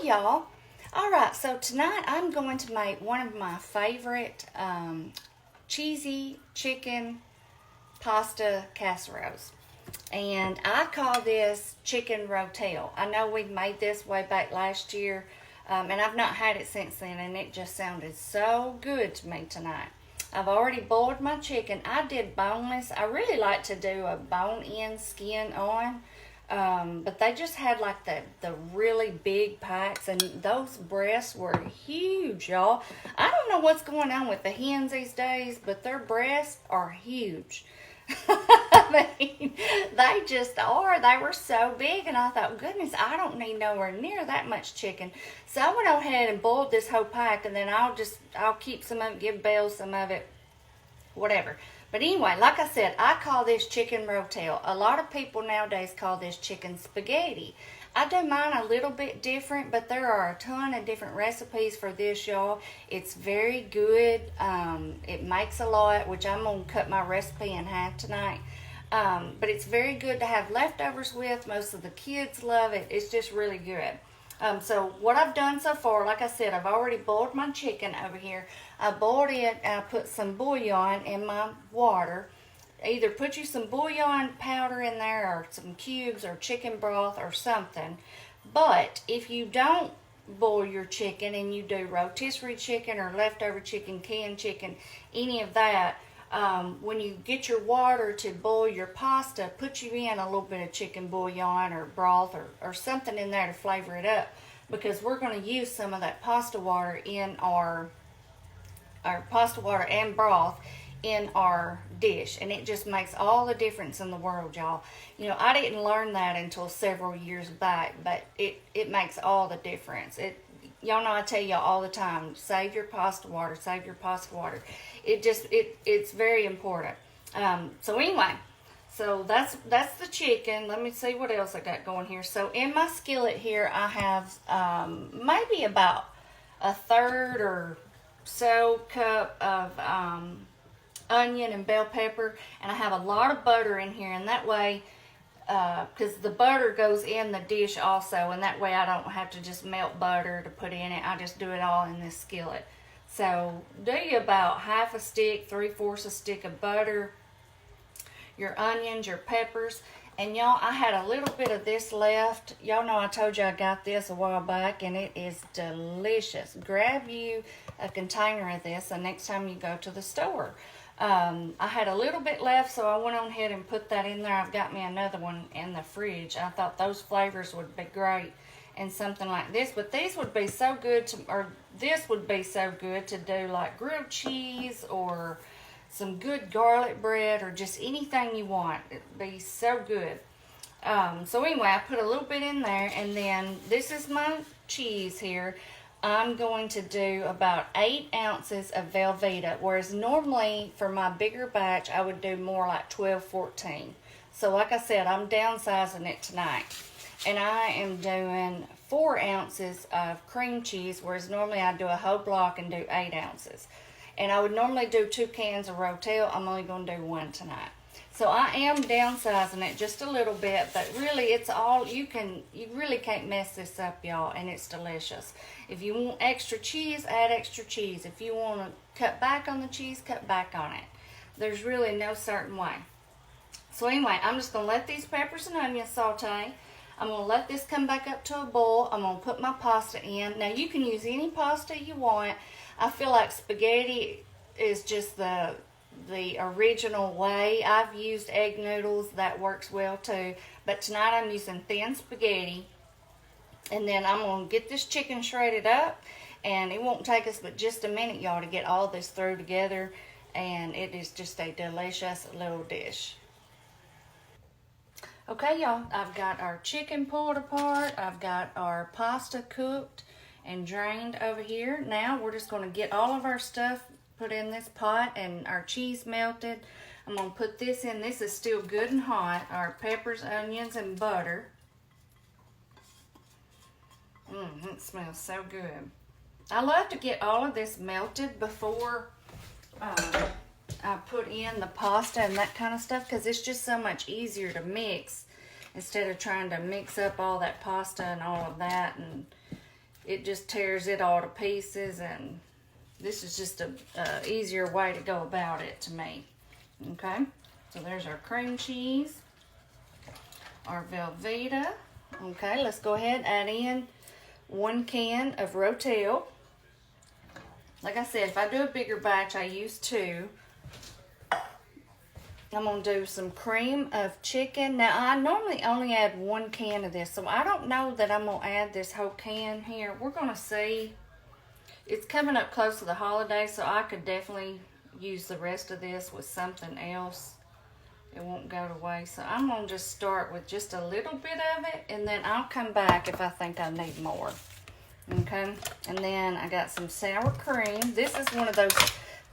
Hey y'all. All right, so tonight I'm going to make one of my favorite cheesy chicken pasta casseroles. And I call this chicken rotel. I know we made this way back last year, and I've not had it since then, and it just sounded so good to me tonight. I've already boiled my chicken. I did boneless. I really like to do a bone in, skin on. But they just had like the really big packs, and those breasts were huge, y'all. I don't know what's going on with the hens these days, but their breasts are huge. I mean, they just are. They were so big, and I thought, goodness, I don't need nowhere near that much chicken. So I went ahead and boiled this whole pack, and then I'll keep some of it, give Belle some of it, whatever. But anyway, like I said, I call this chicken rotel. A lot of people nowadays call this chicken spaghetti. I do mine a little bit different, but there are a ton of different recipes for this, y'all. It's very good. It makes a lot, which I'm going to cut my recipe in half tonight. But it's very good to have leftovers with. Most of the kids love it. It's just really good. So what I've done so far, like I said, I've already boiled my chicken over here. I boiled it and I put some bouillon in my water. Either put you some bouillon powder in there or some cubes or chicken broth or something. But if you don't boil your chicken and you do rotisserie chicken or leftover chicken, canned chicken, any of that, when you get your water to boil your pasta, put you in a little bit of chicken bouillon or broth or something in there to flavor it up, because we're going to use some of that pasta water in our pasta water and broth in our dish, and it just makes all the difference in the world, y'all. You know, I didn't learn that until several years back, but it makes all the difference. Y'all know I tell y'all all the time, save your pasta water, save your pasta water. It's very important. So anyway, so that's the chicken. Let me see what else I got going here. So in my skillet here, I have maybe about a third or so cup of onion and bell pepper, and I have a lot of butter in here, and that way, because the butter goes in the dish also, and that way I don't have to just melt butter to put in it. I just do it all in this skillet. So do you about half a stick, 3/4 a stick of butter, your onions, your peppers, and y'all, I had a little bit of this left. Y'all know I told you I got this a while back, and it is delicious. Grab you a container of this the next time you go to the store. I had a little bit left, so I went on ahead and put that in there. I've got me another one in the fridge. I thought those flavors would be great in something like this, but these would be so good this would be so good to do like grilled cheese or some good garlic bread or just anything you want. It'd be so good. So anyway, I put a little bit in there, and then this is my cheese here. I'm going to do about 8 ounces of Velveeta, whereas normally for my bigger batch, I would do more like 12, 14. So like I said, I'm downsizing it tonight. And I am doing 4 ounces of cream cheese, whereas normally I do a whole block and do 8 ounces. And I would normally do 2 cans of Rotel. I'm only going to do 1 tonight. So I am downsizing it just a little bit, but really it's all, you really can't mess this up, y'all, and it's delicious. If you want extra cheese, add extra cheese. If you want to cut back on the cheese, cut back on it. There's really no certain way. So anyway, I'm just going to let these peppers and onions saute. I'm going to let this come back up to a boil. I'm going to put my pasta in. Now you can use any pasta you want. I feel like spaghetti is just the original way. I've used egg noodles. That works well too. But tonight I'm using thin spaghetti. And then I'm going to get this chicken shredded up. And it won't take us but just a minute, y'all, to get all this through together. And it is just a delicious little dish. Okay, y'all, I've got our chicken pulled apart. I've got our pasta cooked and drained over here. Now we're just going to get all of our stuff put in this pot and our cheese melted. I'm going to put this in. This is still good and hot. Our peppers, onions, and butter. It smells so good. I love to get all of this melted before I put in the pasta and that kind of stuff, because it's just so much easier to mix instead of trying to mix up all that pasta and all of that. And it just tears it all to pieces, and this is just a easier way to go about it to me. Okay, so there's our cream cheese, our Velveeta. Okay, let's go ahead and add in 1 can of Rotel. Like I said, if I do a bigger batch, I use 2. I'm going to do some cream of chicken. Now, I normally only add 1 can of this, so I don't know that I'm going to add this whole can here. We're going to see. It's coming up close to the holidays, so I could definitely use the rest of this with something else. It won't go to waste. So I'm going to just start with just a little bit of it, and then I'll come back if I think I need more. Okay, and then I got some sour cream. This is one of those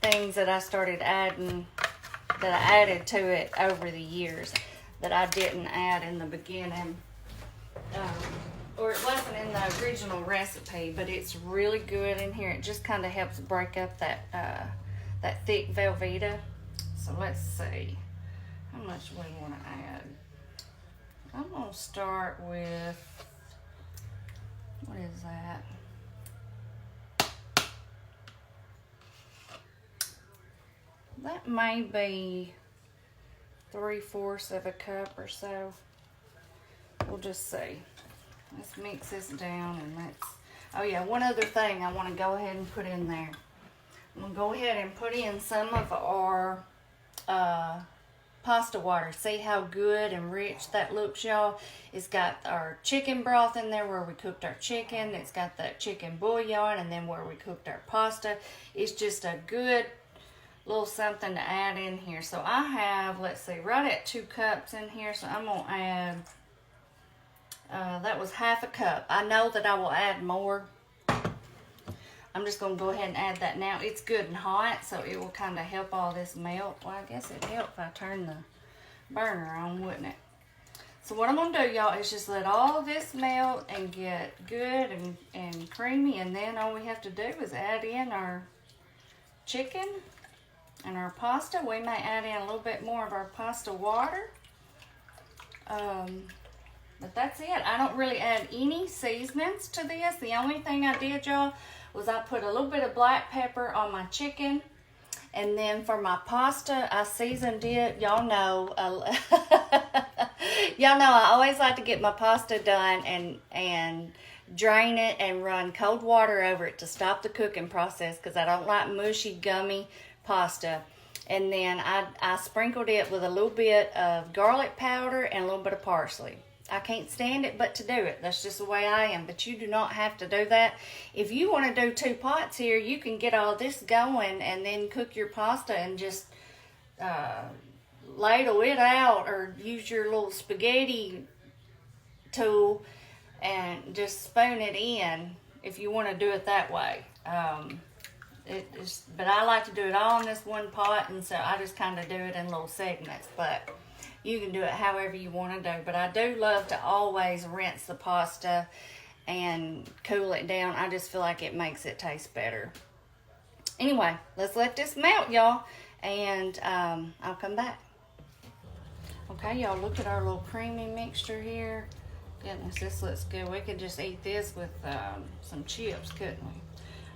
things that I started adding, that I added to it over the years that I didn't add in the beginning. Or it wasn't in the original recipe, but it's really good in here. It just kind of helps break up that that thick Velveeta. So let's see how much we want to add. I'm going to start with, what is that? That may be 3/4 of a cup or so. We'll just see. Let's mix this down, and let's, oh yeah, one other thing I want to go ahead and put in there. I'm going to go ahead and put in some of our pasta water. See how good and rich that looks, y'all? It's got our chicken broth in there where we cooked our chicken. It's got the chicken bouillon, and then where we cooked our pasta. It's just a good little something to add in here. So I have, let's see, right at 2 cups in here. So I'm going to add, that was 1/2 cup. I know that I will add more. I'm just going to go ahead and add that now. It's good and hot, so it will kind of help all this melt. Well, I guess it'd help if I turn the burner on, wouldn't it? So what I'm going to do, y'all, is just let all of this melt and get good and creamy, and then all we have to do is add in our chicken and our pasta. We may add in a little bit more of our pasta water. But that's it. I don't really add any seasonings to this. The only thing I did, y'all, was I put a little bit of black pepper on my chicken. And then for my pasta, I seasoned it. Y'all know, y'all know I always like to get my pasta done and drain it and run cold water over it to stop the cooking process, because I don't like mushy, gummy pasta. And then I sprinkled it with a little bit of garlic powder and a little bit of parsley. I can't stand it but to do it. That's just the way I am. But you do not have to do that. If you want to do 2 pots here, you can get all this going and then cook your pasta and just ladle it out, or use your little spaghetti tool and just spoon it in if you want to do it that way. But I like to do it all in this one pot, and so I just kind of do it in little segments. But you can do it however you want to do. But I do love to always rinse the pasta and cool it down. I just feel like it makes it taste better. Anyway, let's let this melt, y'all, and I'll come back. Okay, y'all, look at our little creamy mixture here. Goodness, this looks good. We could just eat this with some chips, couldn't we?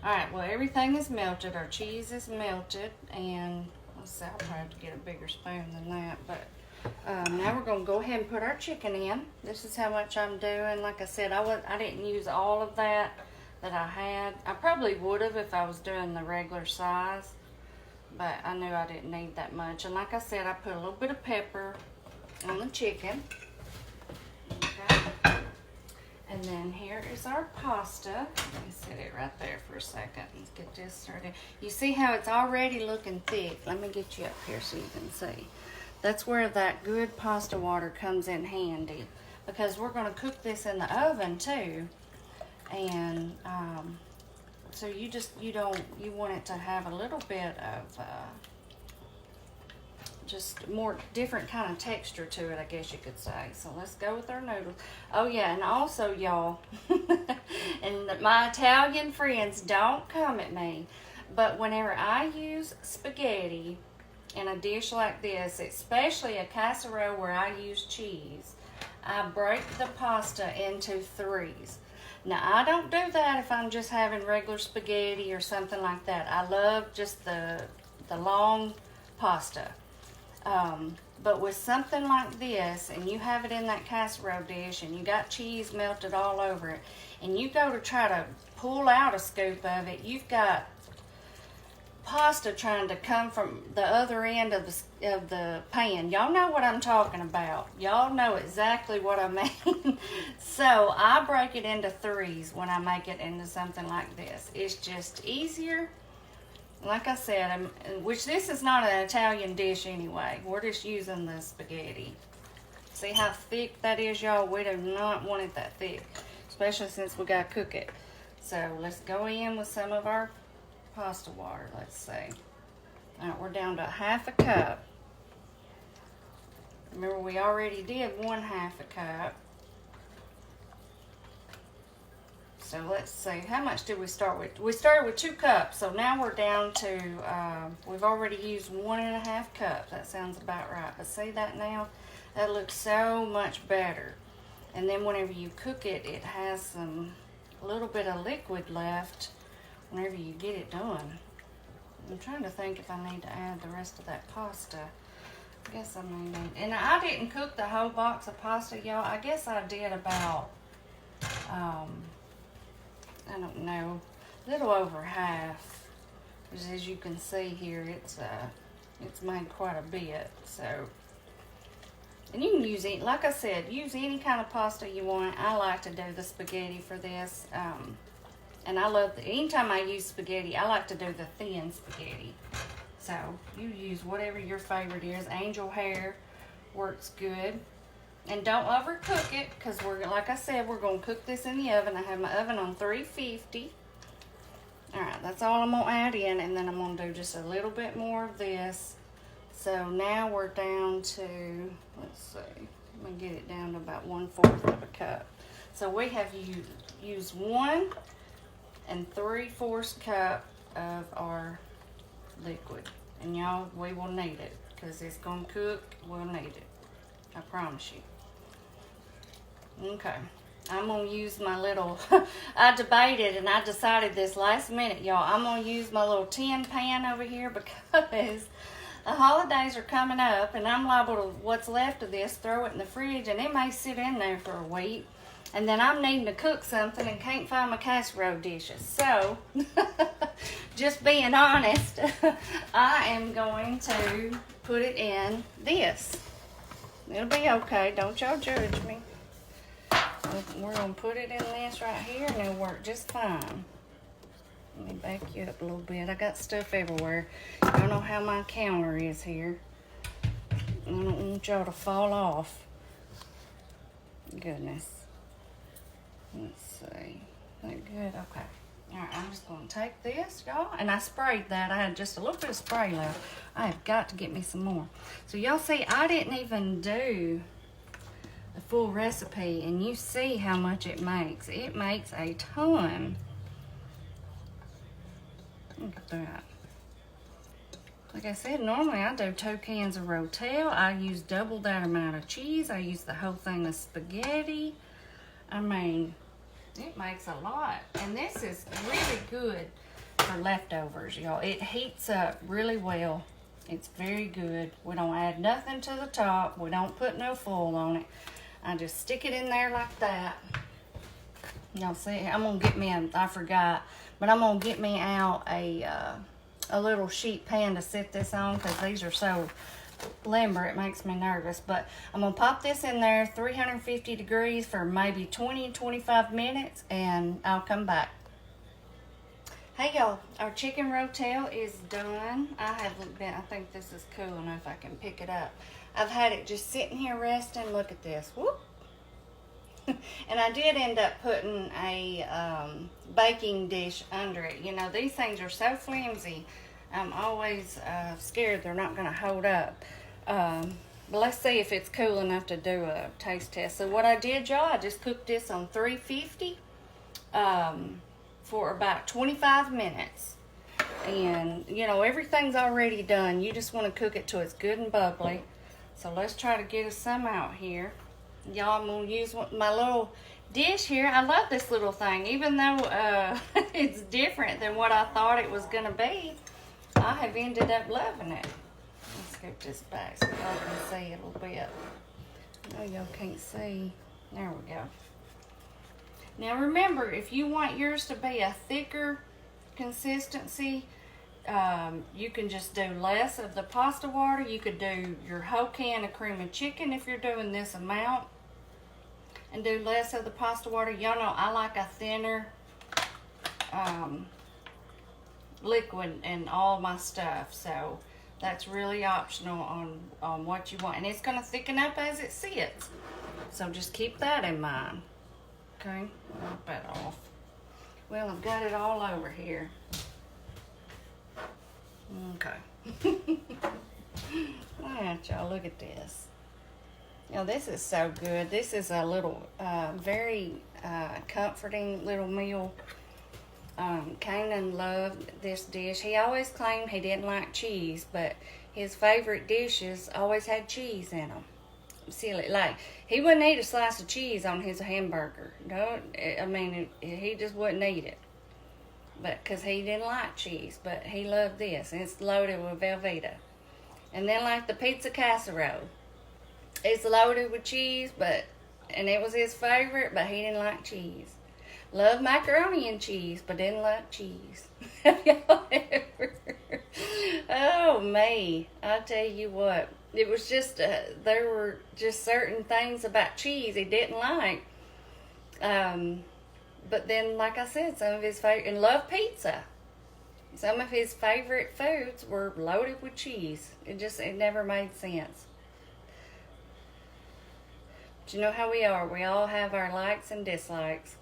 All right, well, everything is melted. Our cheese is melted, and let's see, I'll probably have to get a bigger spoon than that. But now we're going to go ahead and put our chicken in. This is how much I'm doing. Like I said, I didn't use all of that I had. I probably would have if I was doing the regular size, but I knew I didn't need that much. And like I said, I put a little bit of pepper on the chicken. Okay. And then here is our pasta. Let me set it right there for a second. Let's get this started. You see how it's already looking thick? Let me get you up here so you can see. That's where that good pasta water comes in handy, because we're going to cook this in the oven too. And so you want it to have a little bit of just more different kind of texture to it, I guess you could say. So let's go with our noodles. Oh yeah, and also, y'all, and my Italian friends, don't come at me, but whenever I use spaghetti in a dish like this, especially a casserole where I use cheese, I break the pasta into 3s. Now, I don't do that if I'm just having regular spaghetti or something like that. I love just the long pasta. But with something like this, and you have it in that casserole dish, and you got cheese melted all over it, and you go to try to pull out a scoop of it, you've got pasta trying to come from the other end of the pan. Y'all know what I'm talking about. Y'all know exactly what I mean. So I break it into threes when I make it into something like this. It's just easier. Like I said, which this is not an Italian dish anyway. We're just using the spaghetti. See how thick that is, y'all? We do not want it that thick, especially since we got to cook it. So let's go in with some of our pasta water. Let's see. All right, we're down to 1/2 cup. Remember, we already did 1/2 cup. So let's see, how much did we start with? We started with 2 cups, so now we're down to, we've already used 1.5 cups. That sounds about right. But see that now? That looks so much better. And then whenever you cook it, it has a little bit of liquid left whenever you get it done. I'm trying to think if I need to add the rest of that pasta. I guess I may need, and I didn't cook the whole box of pasta, y'all. I guess I did about, I don't know, a little over half. Because as you can see here, it's made quite a bit. So, and you can use it, like I said, use any kind of pasta you want. I like to do the spaghetti for this. And I love, anytime I use spaghetti, I like to do the thin spaghetti. So, you use whatever your favorite is. Angel hair works good. And don't overcook it, because we're, like I said, we're going to cook this in the oven. I have my oven on 350. Alright, that's all I'm going to add in, and then I'm going to do just a little bit more of this. So now we're down to, let's see, I'm going to get it down to about 1/4 of a cup. So we have used 1 3/4 cup of our liquid. And y'all, we will need it, because it's going to cook, we'll need it. I promise you. Okay, I'm going to use my little, I debated and I decided this last minute, y'all. I'm going to use my little tin pan over here because the holidays are coming up and I'm liable to, what's left of this, throw it in the fridge and it may sit in there for a week. And then I'm needing to cook something and can't find my casserole dishes. So, just being honest, I am going to put it in this. It'll be okay. Don't y'all judge me. We're going to put it in this right here and it'll work just fine. Let me back you up a little bit. I got stuff everywhere. I don't know how my counter is here. I don't want y'all to fall off. Goodness. Let's see. That good? Okay. Alright, I'm just going to take this, y'all. And I sprayed that. I had just a little bit of spray left. I have got to get me some more. So y'all see, I didn't even do the full recipe. And you see how much it makes. It makes a ton. Look at that. Like I said, normally I do 2 cans of Rotel. I use double that amount of cheese. I use the whole thing of spaghetti. I mean, it makes a lot. And this is really good for leftovers, y'all. It heats up really well. It's very good. We don't add nothing to the top. We don't put no foil on it. I just stick it in there like that. Y'all see, I'm going to get me I forgot, but I'm going to get me out a little sheet pan to sit this on because these are so limber, it makes me nervous. But I'm gonna pop this in there 350 degrees for maybe 20-25 minutes and I'll come back. Hey y'all, our chicken rotel is done. I think this is cool enough I can pick it up. I've had it just sitting here resting. Look at this. Whoop. And I did end up putting a baking dish under it. You know, these things are so flimsy. I'm always scared they're not going to hold up. But let's see if it's cool enough to do a taste test. So what I did, y'all, I just cooked this on 350 for about 25 minutes. And, you know, everything's already done. You just want to cook it till it's good and bubbly. So let's try to get us some out here. Y'all, I'm going to use my little dish here. I love this little thing, even though it's different than what I thought it was gonna be. I have ended up loving it. Let's scoop this back so y'all can see it a little bit. I know y'all can't see. There we go. Now remember, if you want yours to be a thicker consistency, you can just do less of the pasta water. You could do your whole can of cream of chicken if you're doing this amount, and do less of the pasta water. Y'all know I like a thinner liquid in all my stuff, so that's really optional on what you want, and it's going to thicken up as it sits, so just keep that in mind. Okay, wipe that off. Well, I've got it all over here. Okay. Alright, y'all, look at this. Now, this is so good. This is a little, very comforting little meal. Kanan loved this dish. He always claimed he didn't like cheese, but his favorite dishes always had cheese in them. Silly, like, he wouldn't eat a slice of cheese on his hamburger. No, I mean, he just wouldn't eat it. But because he didn't like cheese, but he loved this, and it's loaded with Velveeta. And then like the pizza casserole, it's loaded with cheese, and it was his favorite, but he didn't like cheese. Loved macaroni and cheese, but didn't like cheese. Have y'all ever? Oh me, I tell you what, it was just there were just certain things about cheese he didn't like. But then, like I said, some of his favorite, and loved pizza. Some of his favorite foods were loaded with cheese. It never made sense. But you know how we are. We all have our likes and dislikes.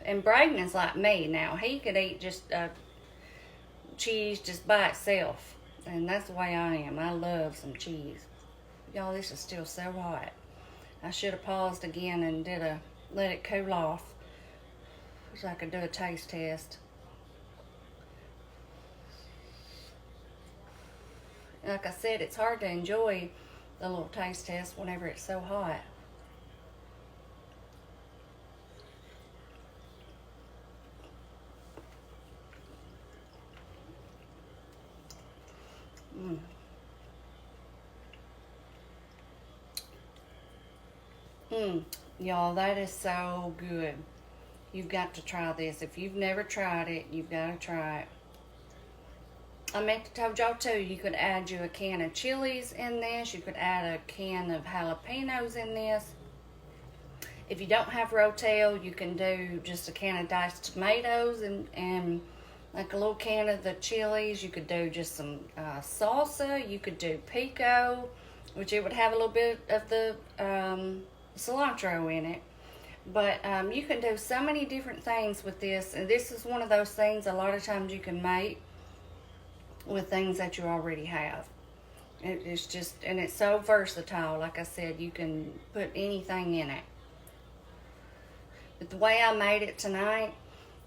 And Braden is like me now. He could eat just cheese just by itself. And that's the way I am. I love some cheese. Y'all, this is still so hot. I should have paused again and let it cool off, so I could do a taste test. Like I said, it's hard to enjoy the little taste test whenever it's so hot. Y'all, that is so good. You've got to try this. If you've never tried it, you've got to try it. I meant to told y'all too, you could add you a can of chilies in this. You could add a can of jalapenos in this. If you don't have Rotel, you can do just a can of diced tomatoes and like a little can of the chilies. You could do just some salsa. You could do pico, which it would have a little bit of the cilantro in it. But you can do so many different things with this. And this is one of those things a lot of times you can make with things that you already have. It's just, and it's so versatile. Like I said, you can put anything in it. But the way I made it tonight,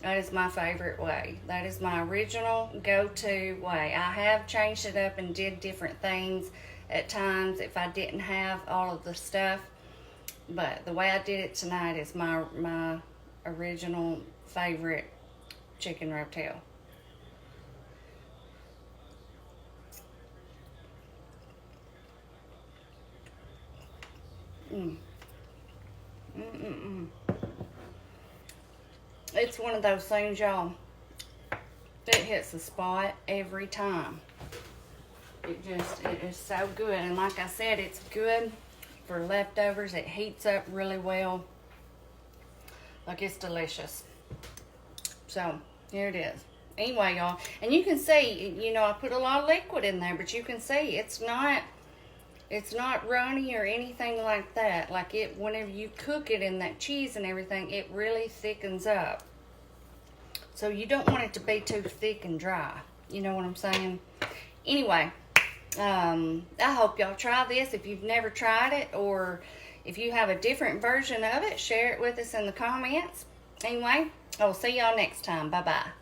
that is my favorite way. That is my original go-to way. I have changed it up and did different things at times if I didn't have all of the stuff. But the way I did it tonight is my original favorite chicken rotel. It's one of those things, y'all, it hits the spot every time. It is so good. And like I said, it's good for leftovers. It heats up really well. Like, it's delicious. So here it is. Anyway, y'all, and you can see, you know, I put a lot of liquid in there, but you can see it's not runny or anything like that. Like, it, whenever you cook it in that cheese and everything, it really thickens up. So you don't want it to be too thick and dry. You know what I'm saying? Anyway, I hope y'all try this. If you've never tried it, or if you have a different version of it, share it with us in the comments. Anyway, I'll see y'all next time. Bye-bye.